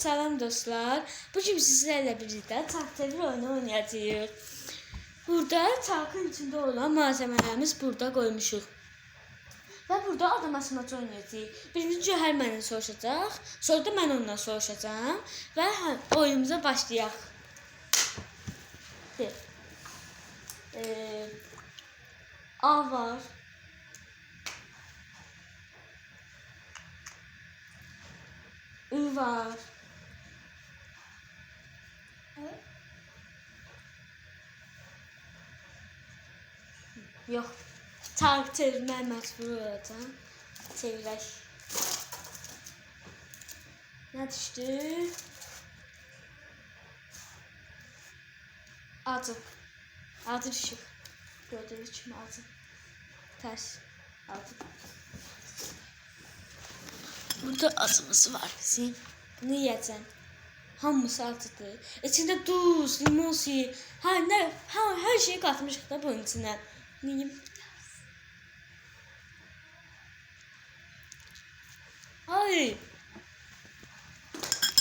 Salam dostlar. Bugün sizlerle birlikte takdir oyunu oynayacağız. Burada çarkın içinde olan malzemelerimiz burada koymuşuq. Ve burada adam asmaca oynayacağıq. Birinci cöhər məndən soruşacaq. Sonra da mən ondan soruşacağım. Ve oyunumuza başlayaq. A var. I var. Yox. Çark çevirməyə məcbur olacağam. Çevirək. Nə düşdü? Acı. Acı düşüb. Gördüyünüz kimi acı. Tərs. Acı. Burada acımız var bizim. Bunu yiyəcəm. Hamısı acıdır. İçində duz, limon suyu, hər şeyi qatmışıq da bunun içinə. Neyim? Ay.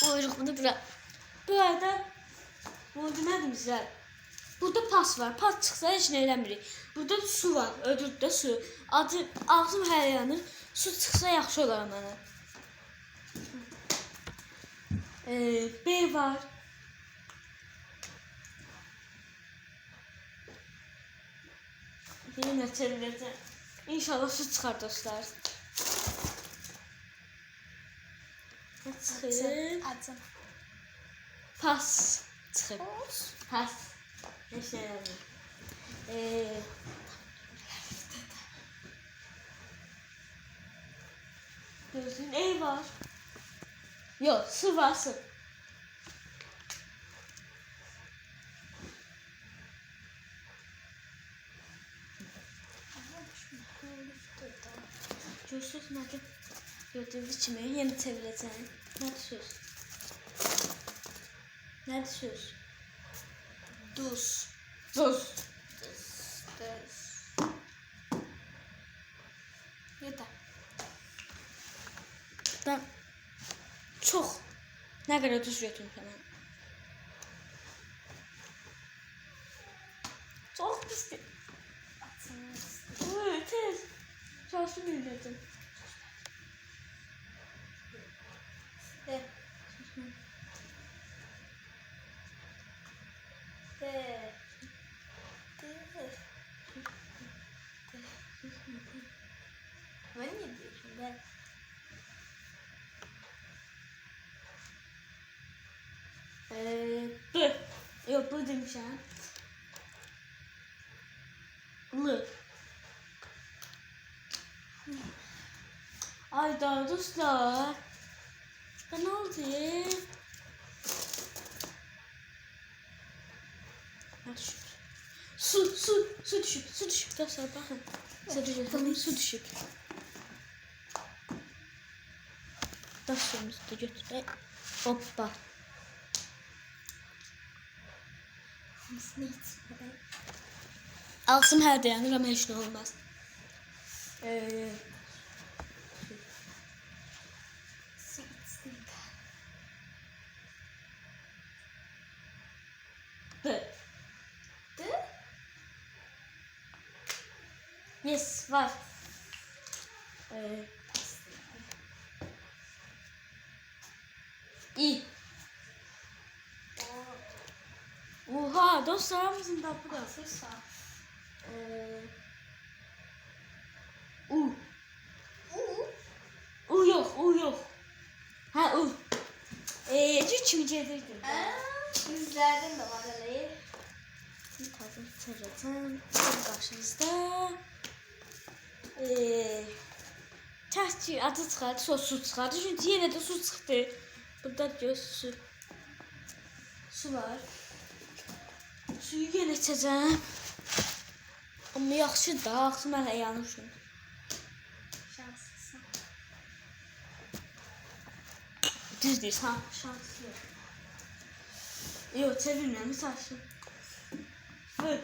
Oyruğunu bırak. Bu arada bunu demədim sizə. Burada pas var. Pas çıxsa heç nə eləmirik. Burada su var. Ödürdə su. Ağzım hər yanır. Su çıxsa yaxşı olar mənə. B var. Yine çevireceğim. İnşallah su çıkar dostlar. Çıkır. Pas. Çıkır. Pas. Ne şey yani. Gözün E var. Yok, su var, su. Görürsünüz nədir? Gördüyünüz kimi yeni çevirəcəm. Nədir söz? Nədir söz? Duz. Duz. Yeter. Da çox. Nə qədər duz götürmüşəm mən. Çox pisdir. Tez. Şanslı bildirdim. Ben ne diyorsun ben? B. Yok bu demişim. L. Ay da dostlar. Ne oldu? Su düşüp dostlar bakın. Su düşüp. Daşlarımızı da götürək. Hoppa. Ağzım hər dayanır ama heç nə olmaz. B. Yes, var. İ. Oha, dostlarımızın da bu da sırsa. U. U yok. Ha U. Kimi gedirdim. Bizlerden de var öyle. Bir tane çevireceğim. Karşınızda. Ters ki adı çıkardı, su çıkardı. Çünkü yine de su çıktı. Burada göz su. Su var. Suyu yenə içəcəm. Amma yaxşı da, axı mənə yanmışım. Şanslısın. Düz deyirsən, ha, şanslı. Yox, çevirmirəm, saçım. Bu.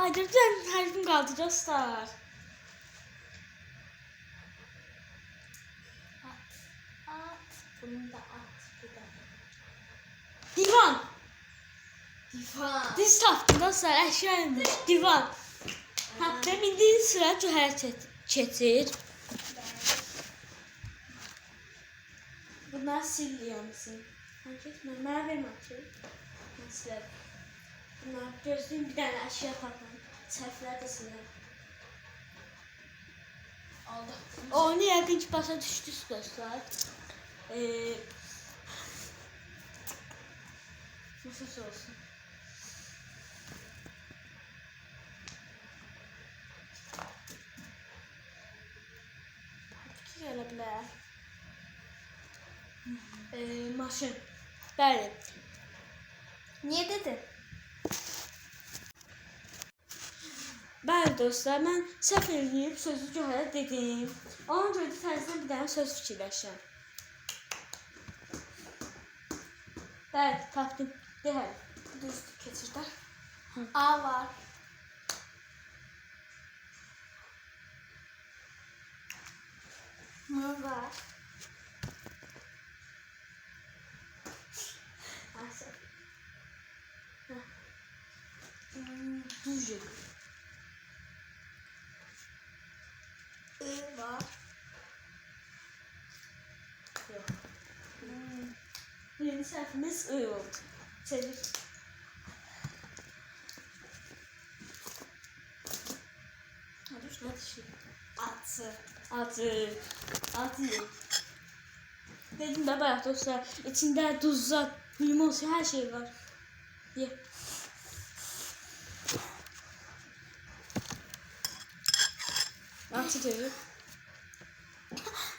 Ay, dörtdən hərfim qaldı dostlar. Bunu da at. Bir de. Divan. Divan. Diz tapdım dostlar, əşyaymış. Divan. Hatta bildiğin sıra cöhər keçir. Bunlar siliyormuşsun. Mənə vermə ki. Mesela. Bunlar gözlüyüm bir tane əşya tapın. Səhvlər də silir. Oldu. Onu yəqin ki başa düşdünüz dostlar. Nasıl olsun? Ki gələ bilər. Maşın. Bəli. Niye dedin? Bəli dostlar, mən səhv eləyib sözü Cöhərə dedim. Ona görə də təzədən bir dənə söz fikirləşirəm. Bəli, tapdım. De hələ. Düz keçir də. A var. M var. Asıl. Düz yol. I var. Yox. Birinci səhvimiz I oldu. Çevir. Hadi şu. Atı. Acı. Acı. Dedim de bayaq dostlar, içində duzlar, limon, hər şey var. Ye. Acı deyil.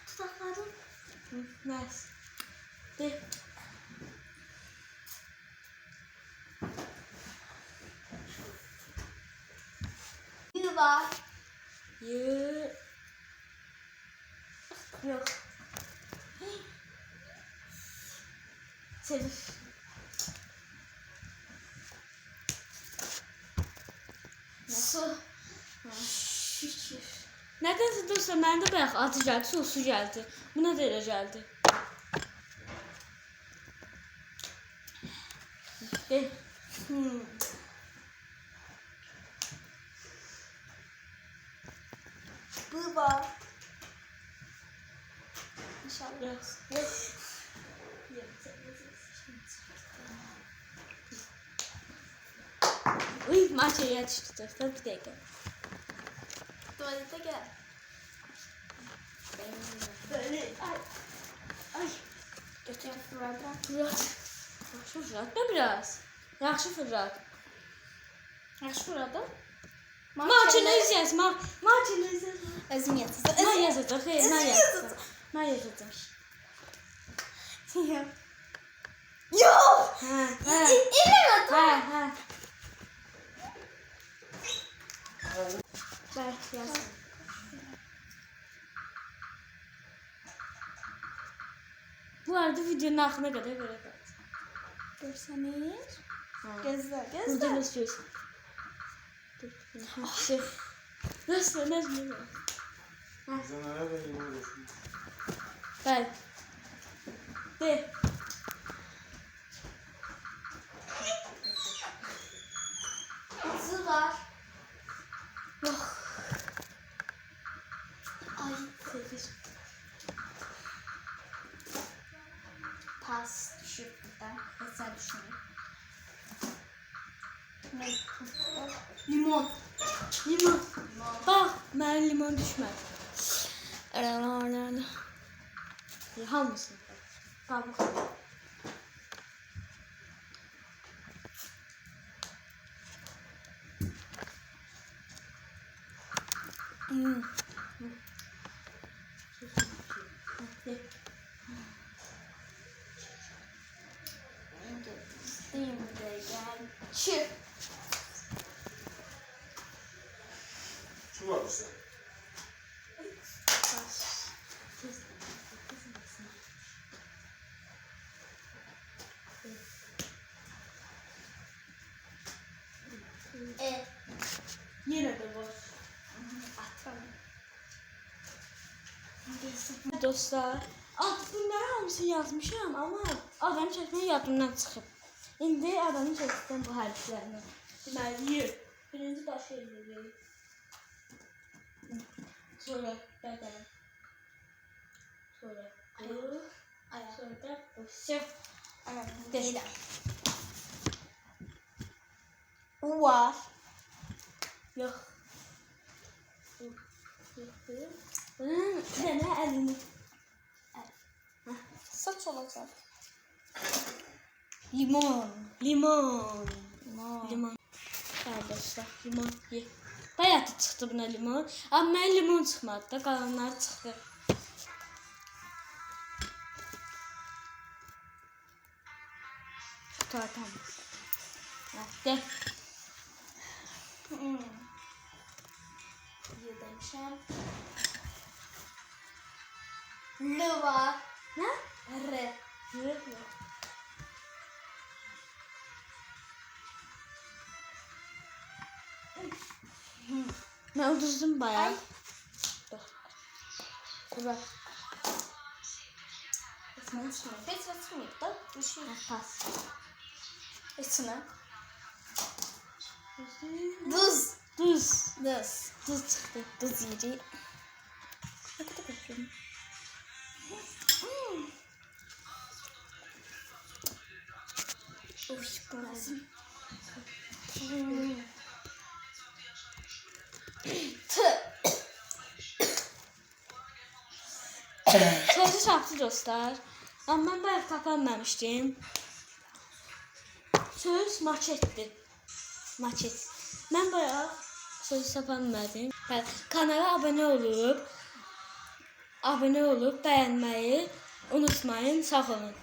Tutaklarım. Nice. De. Y var. Ye. Yok. Çevir. Nasıl? Şükür. Nədənsə dostlar, məndə bayaq acı gəldi, sosu gəldi. Buna da elə gəldi. De. B var. İnşallah. Biraz. Uy, maçaya düşdü dostlar, bir dəqiqə. Tuvalete gel. Böyle, ay. Ay. Götür fırladan. Fırat. Yaxşı fırat da biraz. Yaxşı fırat. Yaxşı fırat da. Maçını izləyəsin, maçını izləyəsin. Özüm yatırdım. Mən yazacaq, xeyr, mən yazacaq. Mən yazacaq. Yok. Hə, hə. İnanın. Hə, hə. Ver, yaz. Bu arada videonun axırına qədər belə qalsın. Görseniz. Hə. Gözler, Burada gözler. nasıl görsün? Şey. Nasıl? Zanara da limon olsun. Bəli. De. Atı var. Oh. Ay. Sekiz. Pas düşüp buradan. Mesela düşünün. Ne? Limon. Limon. Bax, mənim limon düşmədi. Hamısını. Qabıq. Şimdi gel. Şu. Şu var işte. Yine de var. Atalım. Dostlar, Artıq bunları hamısını yazmışam, amma adam çəkmək yadımdan çıxıb. İndi adamın çəkdən bu hərflərini. Deməli, Y. Birinci baş eləyirik. Sonra bədən. Sonra bu. Ayak. Sonra da bu. Sök. Ayak. Değil. U var. Yox. Yoxdur. Bunun dənə əlini. Saç olacak. Limon. Limon. Limon. Limon. Arkadaşlar limon ye. Bayağı da çıxdı buna limon. Amma mən limon çıxmadı da qalanlar çıxdı. Tutartam. Gel. Yedemişem. L var. Ne? R. Yok. Ben uduzdum bayağı. Ay. Dur bak. İçine çıkmıyor. Petra çıkmıyor da. Düşüyor. Pas. İçine. Duz. Duz. Duz. Duz çıktı. Duz yeri. Ne kadar bakıyorum. Uy, burası. Sözü çaptı dostlar. Amma mən bayaq tapanmamışdım. Söz maçetdir. Maçet. Mən bayaq sözü tapanmadım. Kanala abunə olub bəyənməyi unutmayın. Sağ olun.